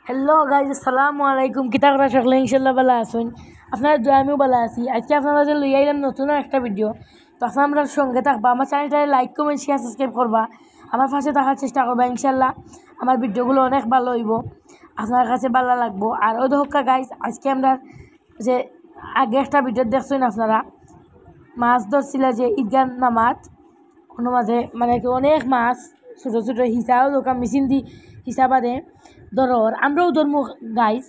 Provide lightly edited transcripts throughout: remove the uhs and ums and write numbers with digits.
Hello guys, আসসালামু আলাইকুম। কিতা করা সকলে ইনশাল্লাহ ভালো আছেন? আপনার দোয়া আমিও ভালো আছি। আজকে আপনার মাঝে লইয়া আইলাম নতুন একটা ভিডিও। তো আপনার আমরা সঙ্গে থাকবা, আমার চ্যানেলটাকে লাইক কমেন্ট শেয়ার সাবস্ক্রাইব করবা, আমার পাশে থাকার চেষ্টা করবা। ইনশাল্লাহ আমার ভিডিওগুলো অনেক ভালো হইব, আপনার কাছে ভালো লাগবো। আর ওই হোক্কা গাইজ, আজকে আমরা যে আগে একটা ভিডিও দেখছেন আপনারা, মাছ ধরছিল যে ঈদগাহ নামাজ কোনো মাঝে মানে অনেক মাছ ছোটো ছোটো হিসাও দোকান মেশিন দি হিসা বাদে ধরর আমরাও ধরমু গাইজ,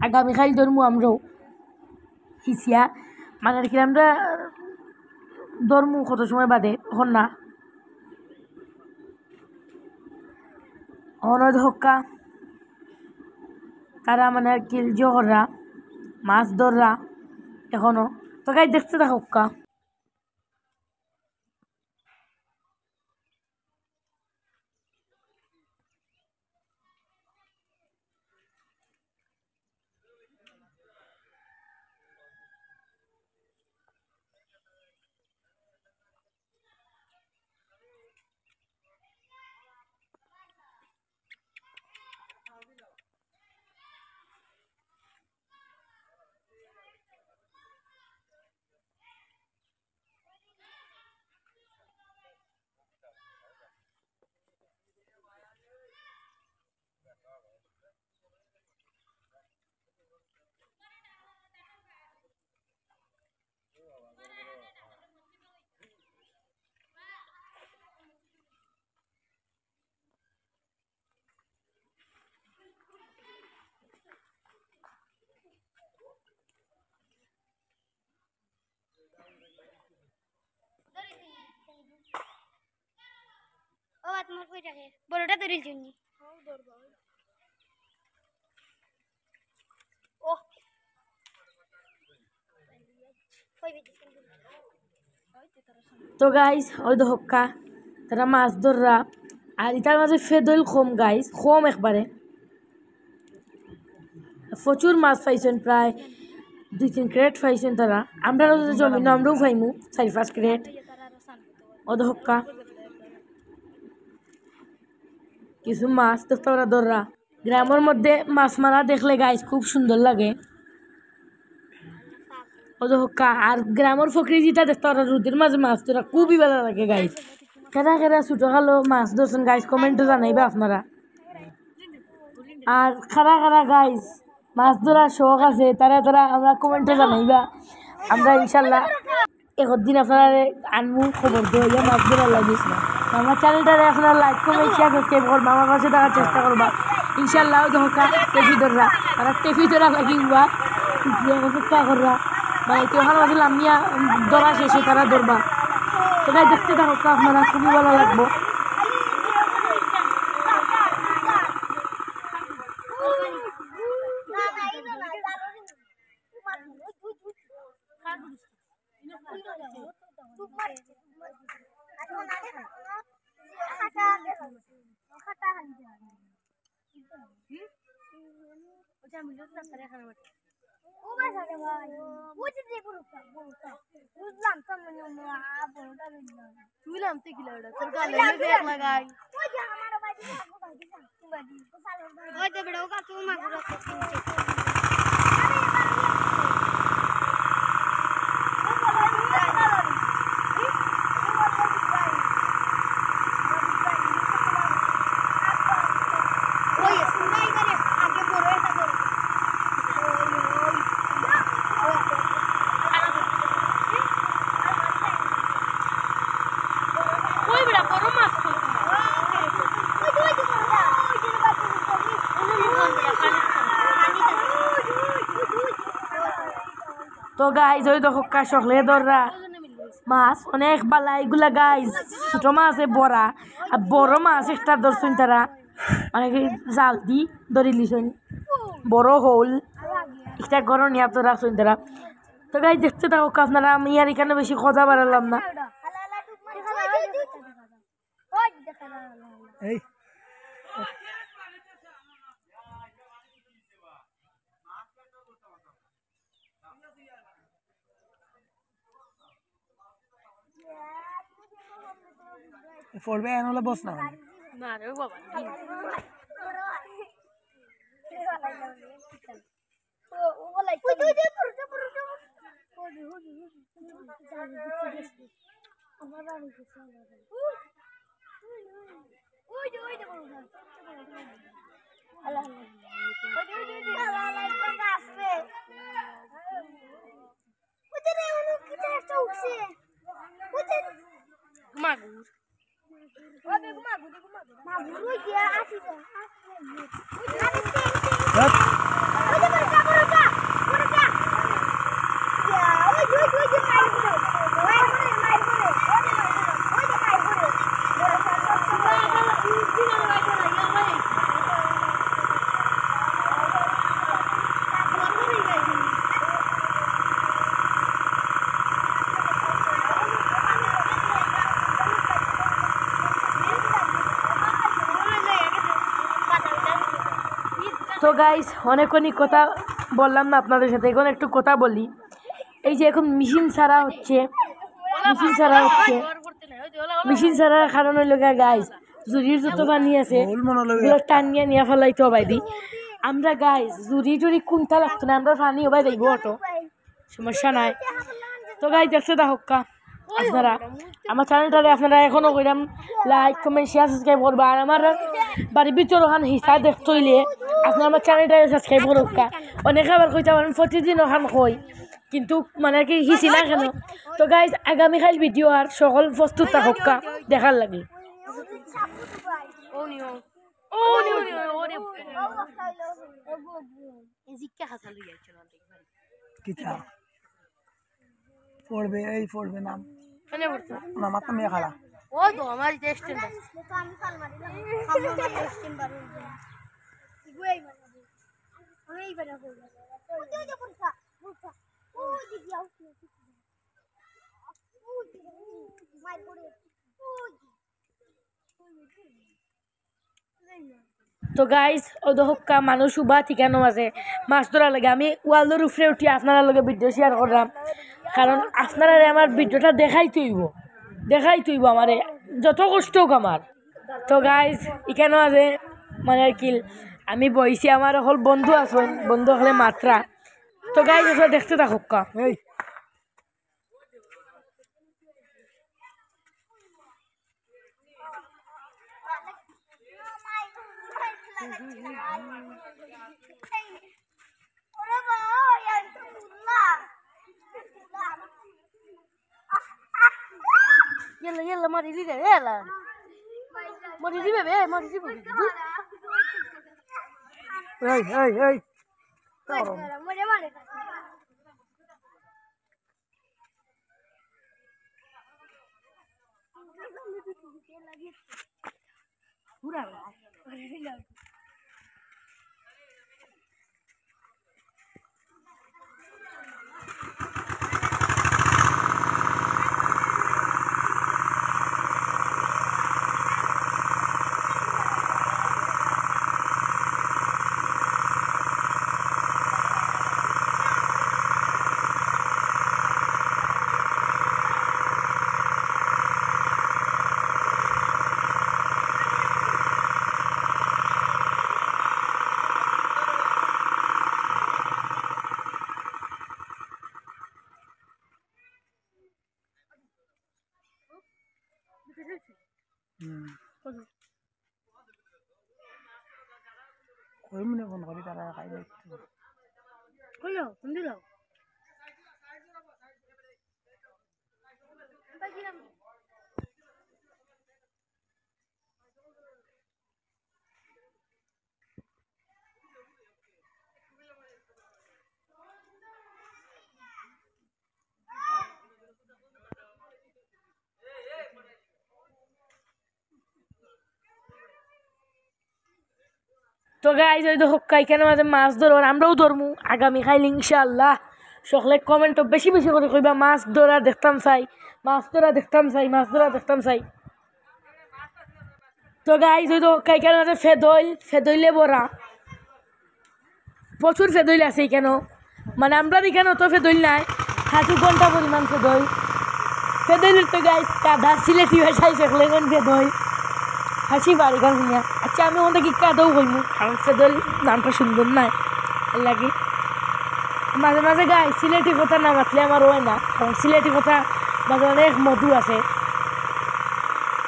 আগামীকাল ধরমু আমরাও হিসিয়া মানে আর কি আমরা ধরমু কত সময় বাদে হন না অনদ হক্কা তারা মানে আর কি জহররা মাছ ধররা এখনো তো গাই দেখতে থাক হক্কা। ও তোমার কই থাকে বড়টা ধরিল জন্য ও তো গাইজ ওই তো হক্কা তারা মাছ ধররা আর এটার মাঝে ফেদল কম গাইজ, কম একবারে প্রচুর মাছ পাইছেন, প্রায় 2-3 ক্রেট পাইছেন তারা। আমরা জমিন আমরাও পাইমু 4-5 ক্রেট ওদ হক্কা কিছু মাছ দেখতে ওরা ধররা। গ্রামের মধ্যে মাছ মারা দেখলে গাইজ খুব সুন্দর লাগে ওদ হক্কা। আর গ্রামের ফকরি যেটা দেখতে ওরা রুদের মাঝে মাছ ধরা খুবই ভালো লাগে গাইজ। কেনা কেনা ছোটো খালো মাছ ধরছেন গাইজ কমেন্টে জানাইবা আপনারা। আর খারা খারা গাইজ মাছ ধরার শখ আছে তারা তারা আমরা কমেন্টে জানাইবা, আমরা ইনশাল্লাহ একদিন আপনারা আনমু খবর দিয়ে মাছ ধরা লাগিস না। আমার চ্যানেলটারে আপনারা লাইক কমেন্ট শেয়ার সাবস্ক্রাইব করবা, আমার পাশে থাকার চেষ্টা করবা। ইনশাল্লাহ ধোকা টেফি ধররা তারা টেফি ধরা লাগিবা চেষ্টা করবা, মানে ওখানে মাঝে লামিয়া ধরা শেষে তারা ধরবা। তো তাই দেখতে থাকো আপনারা, খুবই ভালো লাগবো। তুই নামতে গেলে তোর গালে লাগাই ওই তো বেড়াও কাছে মাগুর তো গাইজ ওই দেখো সকলে ধররা মাছ অনেক বালা এগুলা গাইজ। ছোট মাছ বড়া আর বড় মাছ একটা ধরছেন তারা, মানে জাল দি ধরি লিছেন বড় হল একটা গরম নিয়ে তো রাখছেন তারা। তো গাইজ দেখতে থাকো আপনারা, আমি আর এখানে বেশি কথা বাড়ালাম না। পড়বে এন হলে বস না না রে বাবা ও লাইক ওই যে পুরোটা আমার বাড়ি গেছে ওই যে বড় আল্লাহ আল্লাহ লাইক করতে আসবে ওই যে ওনো কিটা একটা উঠছে ওই যে মাগুর ওবে মাগুর মাগুর ওই যে আসিছে ওই যে তো গাইস অনেকক্ষণই কথা বললাম না আপনাদের সাথে, এখন একটু কথা বলি। এই যে এখন মেশিন ছাড়া হচ্ছে, মেশিন ছাড়ার কারণ হইল গাইস জুরির যত পানি আছে টানিয়ে নিয়ে ফেলাইতে হবাই দি আমরা গাইস জুরি কোনটা লাগতো না, আমরা পানি হবাই যাইব অটো, সমস্যা নাই। তো গাইস দেখতে থাকা আপনারা আমার চ্যানেলটারে আপনারা এখনও কইরাম লাইক কমেন্ট শেয়ার সাবস্ক্রাইব করবা। আর আমার বাড়ির ভিতর ওখান হিসা দেখতে হইলে আপনার আমার চ্যানেলটারে সাবস্ক্রাইব করুকা। অনেকে আবার কইতে পারেন প্রতিদিন ওখান কই, কিন্তু মানে কি হিসি না কেন। তো গাইজ আগামীকাল ভিডিও আর সকল প্রস্তুত থাকা দেখার লাগে। পড়বে এই পড়বে নাম নাম তো মেয়ে খালা ও তো আমার টেস্টেন্ট আছে তো আমি ফাল মারি না আমি টেস্টেন্ট বারো ইগুই মানে আমি এই বারে হই ওই যে পুরসা ওই যে যাও ওই মাই পড়ে তো গাইজ ও দহকা মানুষ উবা ঠিকানো আছে মাছ ধরার লাগে। আমি ওয়ালদের উপরে উঠি আপনার লগে ভিডিও শেয়ার করলাম, কারণ আপনারা আমার ভিডিওটা দেখাই তৈব আমার যত কষ্ট হোক আমার। তো গাইজ এখানেও আছে মানে আর কি আমি বইছি, আমার হল বন্ধু আছেন, বন্ধু হলে মাত্রা। তো গাইজ ওসব দেখতে থাকা এই ওরে ভাই এত বুল্লা ইয়েলা মারি দিবে এলা মারি দিবে এই এই এই মরে মারে পুরা কই মনে ফোন করি তারা খাই দেখতে হলো তুমি দাও তো গাইজ ওই তো হক্কাই কেন মাঝে মাছ ধরো, আমরাও ধরমু আগামী খাইল ইনশাআল্লাহ। সকলে কমেন্ট বেশি বেশি করে কইবা মাছ ধরা দেখতাম চাই, মাছ ধরা দেখতাম চাই। তো গাইজ ওই তো হক্কাই কেন মাঝে ফেদইলে বড়া প্রচুর ফেদইল আছে কেন, মানে আমরা এখানে অত ফেদইল নাই, হাঁটু ঘন্টা পরিমাণ ফেদইলের তো গাইজ কাদা সিলেটি ভাষায় সকলে এখন ফেদই হাসি বাড়ি গান শুনিয়া। আচ্ছা আমি ওখান থেকে কাদাও কইমু, কারণ ফেদইল নামটা সুন্দর নাই। লাগে মাঝে মাঝে গাই সিলেটি কথা না মাতলে আমার হয় না, কারণ সিলেটি কথা মাঝে অনেক মধু আছে।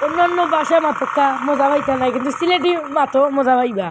অন্য অন্য ভাষা মাতকা মজা পাইতা নাই, কিন্তু সিলেটি মাতো মজা পাইবা।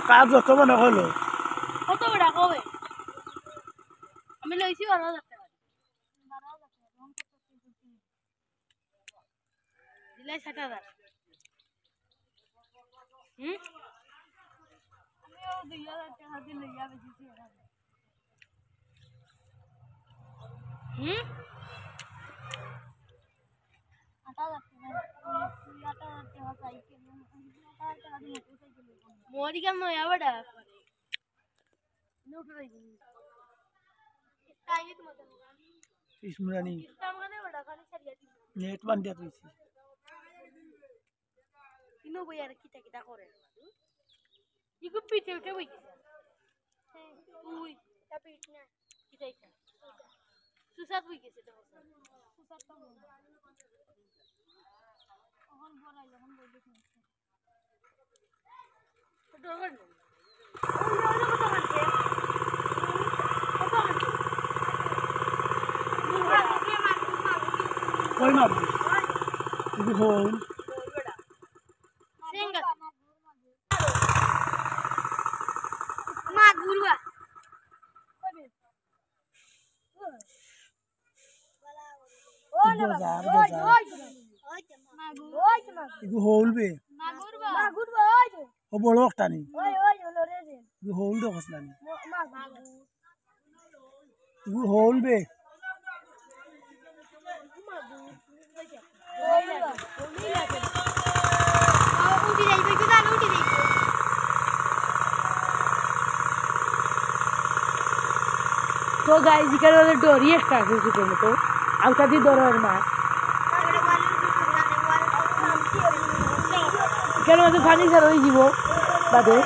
কাজ যত মনে হলো আমি লইছি 12,000 টাকা দিলাই 60,000। আমি 2,000 টাকা দিয়ে লইয়া বেশি मोरिकल नो यावड़ा नोट रही टाइट मत इसमुरानी काम करने बड़ा खाली सरियाती नेट बन दिया तो इसी इनो भैया किता किता करे इको पीछे उठे भाई उई ता पीछना किता इता सुसात हुई कैसे तो सुसात तो ओहन बड़ा लोगन बोल दे तो डर गन कोई ना ये हो सेंगा मागुरवा इगु होल बे ओ बड़ो একটা নি इगु होल दो कसना নি इगु होल बे तो गाइस इकरे वाले डोरी একটা আছে ছোট মতো আলকা দি দরার মাছ কেন মধ্যে পানি ছাড় হয়ে যাব বাদে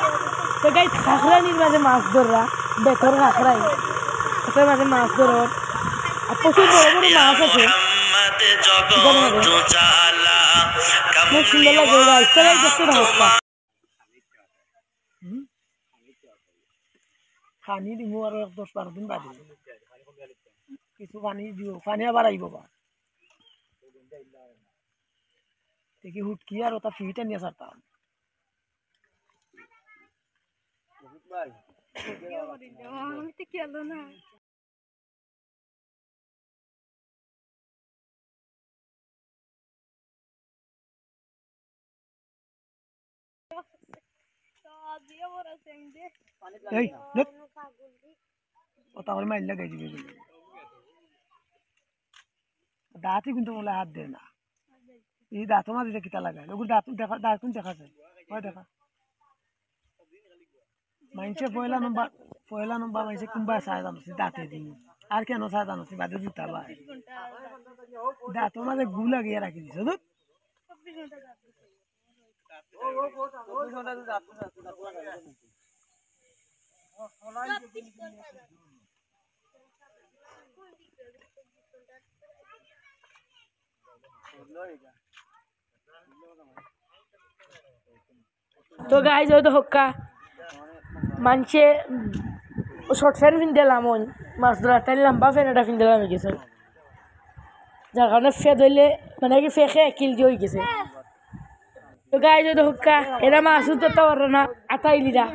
তো গাইস খাখরানির মাঝে মাছ ধরা বেতর খাখরাই এটার মাঝে মাছ ধরো আর প্রচুর বড় বড় মাছ আছে খুব সুন্দর লাগে গাইস চলো দেখতে থাকো পানি দিমু আর 10-12 দিন বাদে কিছু পানি দিও পানি আবার আইব বা দেখি হুটকি আর ওটা ফিটা নিয়ে সারতাম ভাই আমি তো খেলো না এই দেখ ওটা ওই মাইল লাগাই দিবি দাঁতই কিন্তু বলে হাত দেয় না এই দাঁত মাঝে কিতা লাগায় ওগুলো দাঁত দেখা দাঁত কোন দেখা যায় হয় দেখা মাইনছে পয়লা নম্বর মাইনছে কোনবা চাই জানোছি দাঁতে দিন আর কেন চাই জানোছি বাদে জুতা ভাই দাঁত মাঝে গু লাগিয়ে রাখি দিছে তো तो गाइस हो तो हक्का मानছে শর্ট ফ্যান ফিনদেলাম ওই মাছ ধরার তাই লম্বা ফ্যান এটা ফিনদেলাম গেছে যার কারণে ফে ধরলে মানে কি ফেঁকে কিল দিয়ে গেছে তো গাইস हो तो हक्का এরা মাছ ধরতে পারে না আতাইলিরা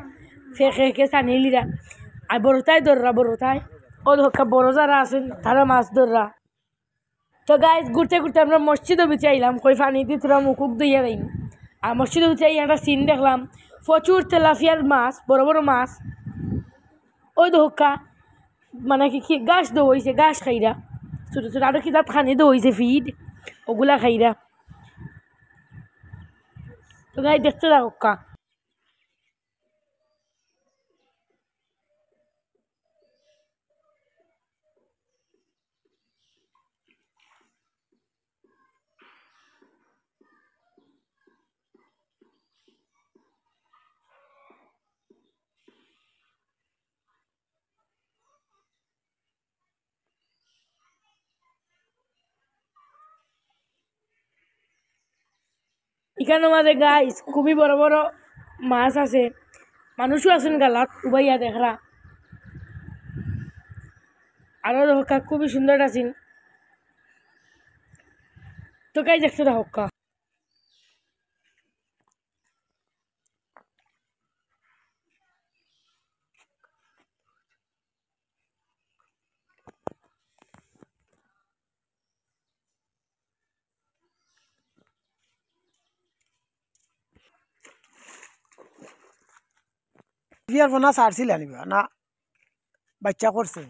ফেঁকে সানিলিরা আর বড়টাই বড়টাই ও হক্কা বড় যারা আছেন তারা মাছ ধররা তো গাইস ঘুরতে ঘুরতে আমরা মসজিদে বিচে আইলাম কই পানি দিয়ে তোরা মুখুক দিয়ে দিই আর মসজিদে বিচে একটা সিন দেখলাম প্রচুর তেলাপিয়ার মাছ বড় বড় মাছ ওই দোকা মানে কি গাছ দইছে গাছ খাইরা ছোটো ছোটো আরও কিতাব খানি দইছে ফিড ওগুলা খাইরা তো গাই দেখতে থাকো কা। এখানে আমাদের গাইস খুবই বড় বড় মাছ আছে, মানুষও আছেন গালাত উবাইয়া দেখরা। আরো দেখা খুবই সুন্দর আছেন। তো গাই দেখতে থাকো কা। বিয়ার ফোনা ছাড়ছিল আনিবা না বাচ্চা করছে?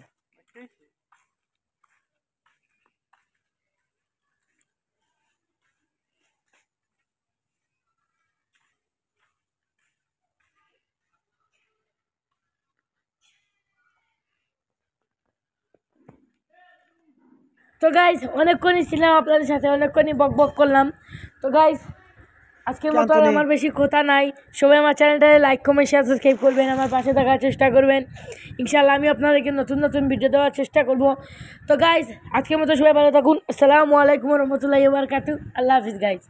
তো গাইস অনেকক্ষণই ছিলাম আপনাদের সাথে, অনেকক্ষণই বক বক করলাম। তো গাইস আজকের মতো আর আমার বেশি কথা নাই। সবাই আমার চ্যানেলটাকে লাইক কমেন্ট শেয়ার সাবস্ক্রাইব করবেন, আমার পাশে থাকার চেষ্টা করবেন। ইনশাআল্লাহ আমি আপনাদেরকে নতুন নতুন ভিডিও দেওয়ার চেষ্টা করব। তো গাইস আজকের মতো সবাই ভালো থাকুন। আসসালামু আলাইকুম রহমতুল্লাহি ওয়া বারাকাতুহু। আল্লাহ হাফিজ গাইস।